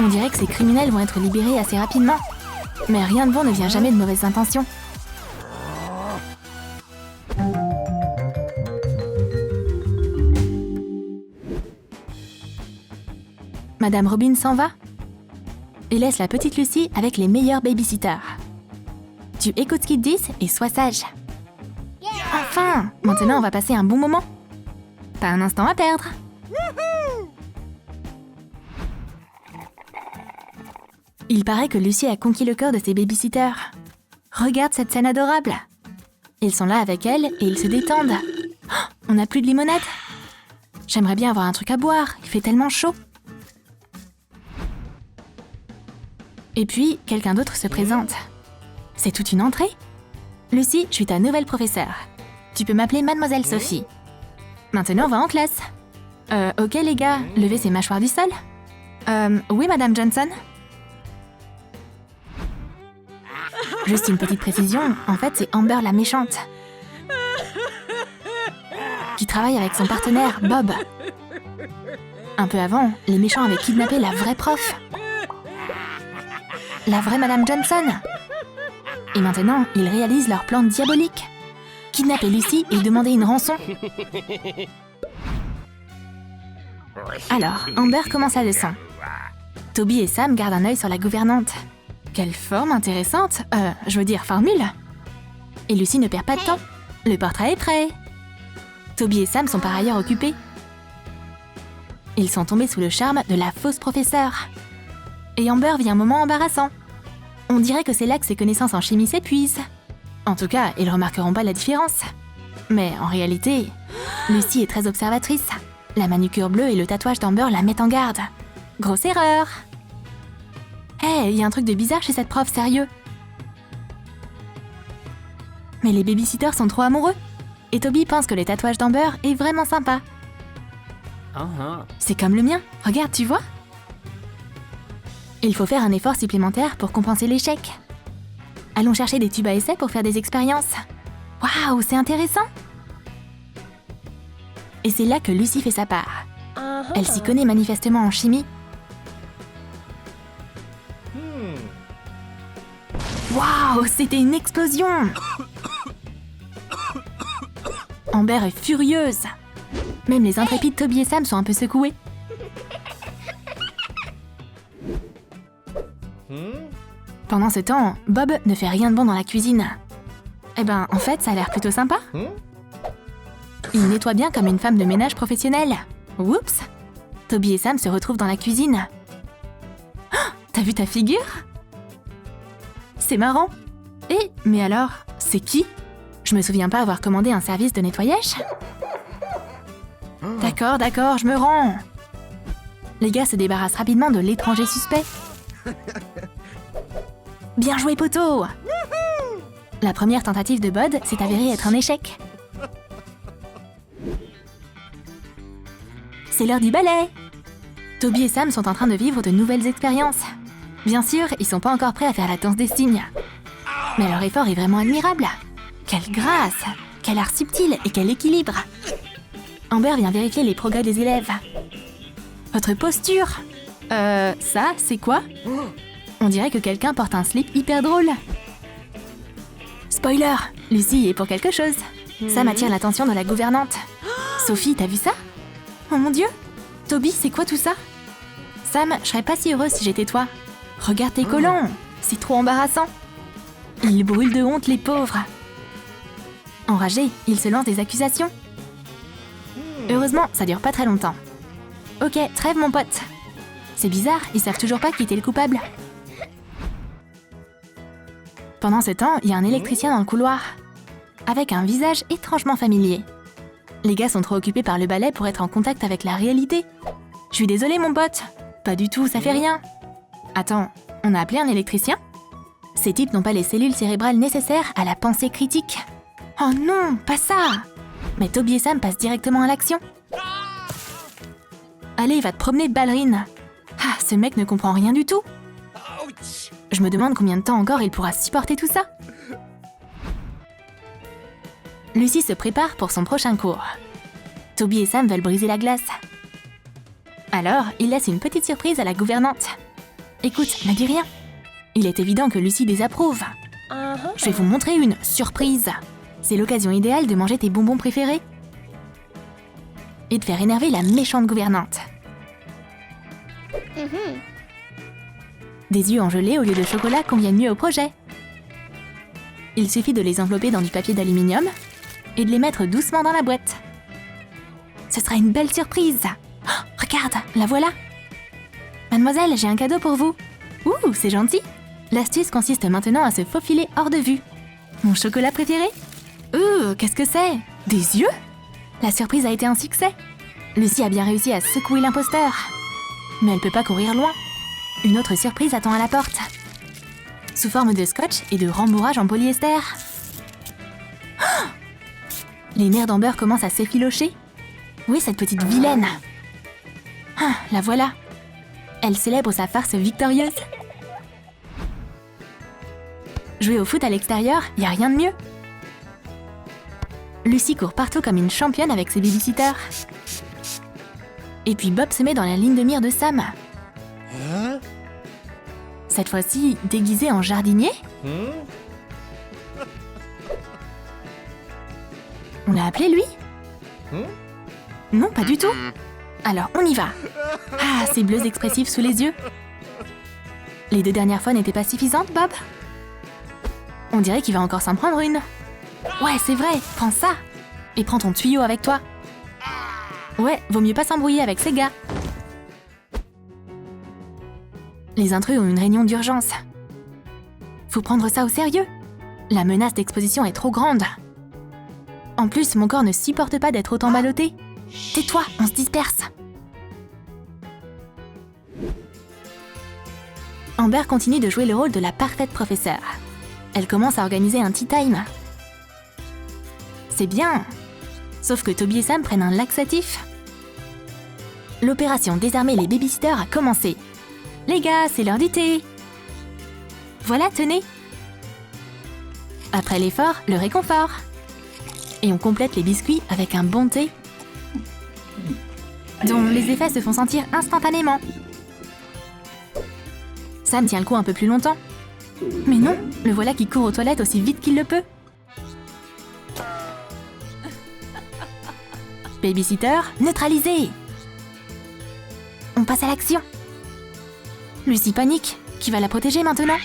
On dirait que ces criminels vont être libérés assez rapidement. Mais rien de bon ne vient jamais de mauvaises intentions. Madame Robin s'en va et laisse la petite Lucy avec les meilleurs babysitters. Tu écoutes ce qu'ils te disent et sois sage. Enfin, maintenant on va passer un bon moment. Pas un instant à perdre. Il paraît que Lucy a conquis le cœur de ses babysitters. Regarde cette scène adorable. Ils sont là avec elle et ils se détendent. Oh, on n'a plus de limonade. J'aimerais bien avoir un truc à boire, il fait tellement chaud. Et puis, quelqu'un d'autre se présente. C'est toute une entrée. Lucy, je suis ta nouvelle professeure. Tu peux m'appeler Mademoiselle Sophie. Maintenant, on va en classe. Ok les gars, levez ces mâchoires du sol. Oui, Madame Johnson. Juste une petite précision, en fait, c'est Amber la méchante. Qui travaille avec son partenaire, Bob. Un peu avant, les méchants avaient kidnappé la vraie prof. La vraie Madame Johnson. Et maintenant, ils réalisent leur plan diabolique. Kidnapper Lucy et demander une rançon. Alors, Amber commence la leçon. Toby et Sam gardent un œil sur la gouvernante. Quelle forme intéressante. Je veux dire formule. Et Lucy ne perd pas de temps. Le portrait est prêt. Toby et Sam sont par ailleurs occupés. Ils sont tombés sous le charme de la fausse professeure. Et Amber vit un moment embarrassant. On dirait que c'est là que ses connaissances en chimie s'épuisent. En tout cas, ils remarqueront pas la différence. Mais en réalité, Lucy est très observatrice. La manucure bleue et le tatouage d'Amber la mettent en garde. Grosse erreur. Hé, y a un truc de bizarre chez cette prof, sérieux. Mais les babysitters sont trop amoureux. Et Toby pense que le tatouage d'Amber est vraiment sympa. C'est comme le mien, regarde, tu vois? Il faut faire un effort supplémentaire pour compenser l'échec. Allons chercher des tubes à essai pour faire des expériences. Waouh, c'est intéressant! Et c'est là que Lucy fait sa part. Elle s'y connaît manifestement en chimie. Waouh, c'était une explosion! Amber est furieuse. Même les intrépides Toby et Sam sont un peu secoués. Pendant ce temps, Bob ne fait rien de bon dans la cuisine. Eh ben, en fait, ça a l'air plutôt sympa. Il nettoie bien comme une femme de ménage professionnelle. Oups! Toby et Sam se retrouvent dans la cuisine. Oh, t'as vu ta figure? C'est marrant. Mais alors, c'est qui? Je me souviens pas avoir commandé un service de nettoyage. D'accord, je me rends. Les gars se débarrassent rapidement de l'étranger suspect. Bien joué, poteau! La première tentative de Bud s'est avérée être un échec. C'est l'heure du ballet! Toby et Sam sont en train de vivre de nouvelles expériences. Bien sûr, ils sont pas encore prêts à faire la danse des cygnes. Mais leur effort est vraiment admirable. Quelle grâce! Quel art subtil et quel équilibre! Amber vient vérifier les progrès des élèves. Votre posture? Ça, c'est quoi? On dirait que quelqu'un porte un slip hyper drôle. Spoiler! Lucy est pour quelque chose. Sam attire l'attention de la gouvernante. Sophie, t'as vu ça? Oh mon Dieu! Toby, c'est quoi tout ça? Sam, je serais pas si heureuse si j'étais toi. Regarde tes collants! C'est trop embarrassant. Ils brûlent de honte, les pauvres. Enragés, ils se lancent des accusations. Heureusement, ça dure pas très longtemps. Ok, trêve mon pote. C'est bizarre, ils savent toujours pas qui était le coupable. Pendant ce temps, il y a un électricien dans le couloir, avec un visage étrangement familier. Les gars sont trop occupés par le ballet pour être en contact avec la réalité. Je suis désolée, mon pote. Pas du tout, ça fait rien. Attends, on a appelé un électricien? Ces types n'ont pas les cellules cérébrales nécessaires à la pensée critique. Oh non, pas ça! Mais Toby et Sam passent directement à l'action. Allez, va te promener, ballerine. Ah, ce mec ne comprend rien du tout. Je me demande combien de temps encore il pourra supporter tout ça. Lucy se prépare pour son prochain cours. Toby et Sam veulent briser la glace. Alors, ils laissent une petite surprise à la gouvernante. Écoute, ne dis rien. Il est évident que Lucy désapprouve. Je vais vous montrer une surprise. C'est l'occasion idéale de manger tes bonbons préférés et de faire énerver la méchante gouvernante. Des yeux en gelée au lieu de chocolat conviennent mieux au projet. Il suffit de les envelopper dans du papier d'aluminium et de les mettre doucement dans la boîte. Ce sera une belle surprise. Oh, regarde, la voilà. Mademoiselle, j'ai un cadeau pour vous. Ouh, c'est gentil. L'astuce consiste maintenant à se faufiler hors de vue. Mon chocolat préféré? Qu'est-ce que c'est? Des yeux? La surprise a été un succès. Lucy a bien réussi à secouer l'imposteur. Mais elle peut pas courir loin. Une autre surprise attend à la porte. Sous forme de scotch et de rembourrage en polyester. Oh! Les nerfs d'Amber commencent à s'effilocher. Où est cette petite vilaine? Ah, la voilà. Elle célèbre sa farce victorieuse. Jouer au foot à l'extérieur, y a rien de mieux. Lucy court partout comme une championne avec ses babysitters. Et puis Bob se met dans la ligne de mire de Sam. Cette fois-ci, déguisé en jardinier. On l'a appelé, lui? Non, pas du tout. Alors, on y va. Ah, ces bleus expressifs sous les yeux. Les 2 dernières fois n'étaient pas suffisantes, Bob? On dirait qu'il va encore s'en prendre une. Ouais, c'est vrai, prends ça. Et prends ton tuyau avec toi. Ouais, vaut mieux pas s'embrouiller avec ces gars. Les intrus ont une réunion d'urgence. Faut prendre ça au sérieux. La menace d'exposition est trop grande. En plus, mon corps ne supporte pas d'être autant ballotté. Tais-toi, on se disperse. Amber continue de jouer le rôle de la parfaite professeure. Elle commence à organiser un tea time. C'est bien. Sauf que Toby et Sam prennent un laxatif. L'opération désarmer les babysitters a commencé. Les gars, c'est l'heure du thé. Voilà, tenez. Après l'effort, le réconfort. Et on complète les biscuits avec un bon thé dont les effets se font sentir instantanément. Sam tient le coup un peu plus longtemps. Mais non, le voilà qui court aux toilettes aussi vite qu'il le peut. Babysitter, neutralisé. On passe à l'action. Lucy panique. Qui va la protéger maintenant?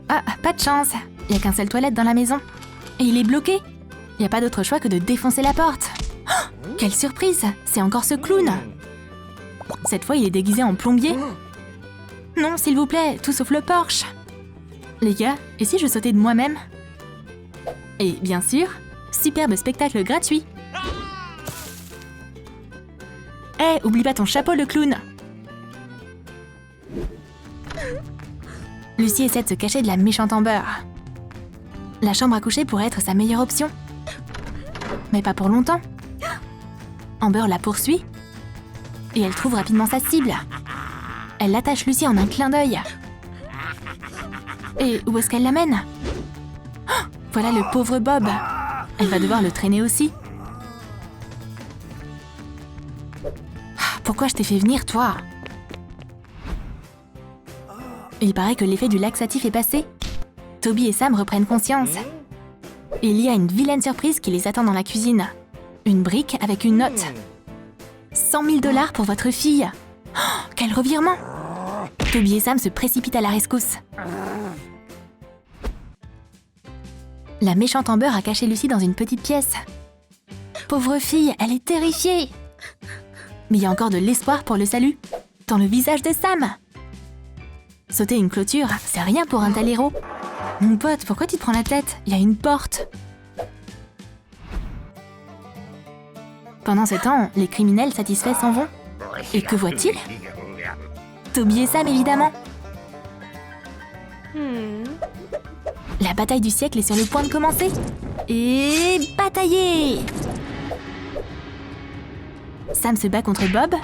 Ah, pas de chance. Il n'y a qu'un seul toilette dans la maison. Et il est bloqué. Il n'y a pas d'autre choix que de défoncer la porte. Oh, quelle surprise! C'est encore ce clown. Cette fois, il est déguisé en plombier. Non, s'il vous plaît, tout sauf le Porsche. Les gars, et si je sautais de moi-même? Et bien sûr, superbe spectacle gratuit. Hé, oublie pas ton chapeau, le clown. Lucy essaie de se cacher de la méchante Amber. La chambre à coucher pourrait être sa meilleure option. Mais pas pour longtemps. Amber la poursuit et elle trouve rapidement sa cible. Elle attache Lucy en un clin d'œil. Et où est-ce qu'elle l'amène? Oh, voilà le pauvre Bob. Elle va devoir le traîner aussi. Pourquoi je t'ai fait venir, toi? Il paraît que l'effet du laxatif est passé. Toby et Sam reprennent conscience. Il y a une vilaine surprise qui les attend dans la cuisine. Une brique avec une note. 100 000 $ pour votre fille. Oh, quel revirement! Toby et Sam se précipitent à la rescousse. La méchante Amber a caché Lucy dans une petite pièce. Pauvre fille, elle est terrifiée. Mais il y a encore de l'espoir pour le salut. Dans le visage de Sam. Sauter une clôture, c'est rien pour un tel héros. Mon pote, pourquoi tu te prends la tête? Il y a une porte. Pendant ce temps, les criminels satisfaits s'en vont. Et que voient-ils? Toby et Sam, évidemment. La bataille du siècle est sur le point de commencer. Et batailler! Sam se bat contre Bob.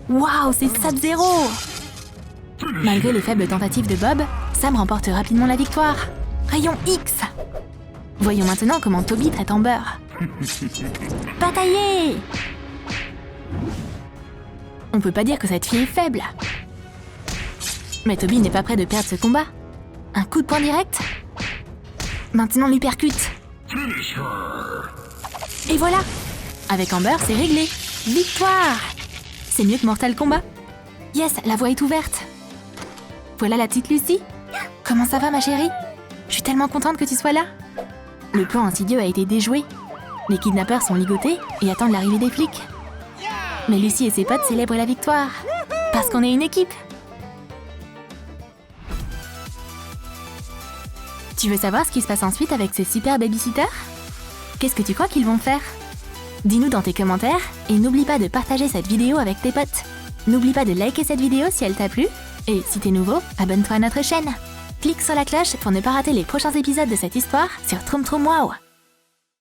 Waouh, c'est Sub-Zero! Malgré les faibles tentatives de Bob, Sam remporte rapidement la victoire. Rayon X! Voyons maintenant comment Toby traite Amber. Batailler! On peut pas dire que cette fille est faible. Mais Toby n'est pas prêt de perdre ce combat. Un coup de poing direct. Maintenant l'hypercute. Et voilà. Avec Amber, c'est réglé. Victoire. C'est mieux que Mortal Kombat. Yes, la voie est ouverte. Voilà la petite Lucy. Comment ça va, ma chérie? Je suis tellement contente que tu sois là. Le plan insidieux a été déjoué. Les kidnappeurs sont ligotés et attendent l'arrivée des flics. Mais Lucy et ses potes célèbrent la victoire. Parce qu'on est une équipe. Tu veux savoir ce qui se passe ensuite avec ces super babysitters? Qu'est-ce que tu crois qu'ils vont faire? Dis-nous dans tes commentaires et n'oublie pas de partager cette vidéo avec tes potes. N'oublie pas de liker cette vidéo si elle t'a plu. Et si t'es nouveau, abonne-toi à notre chaîne. Clique sur la cloche pour ne pas rater les prochains épisodes de cette histoire sur Troom Troom Wow.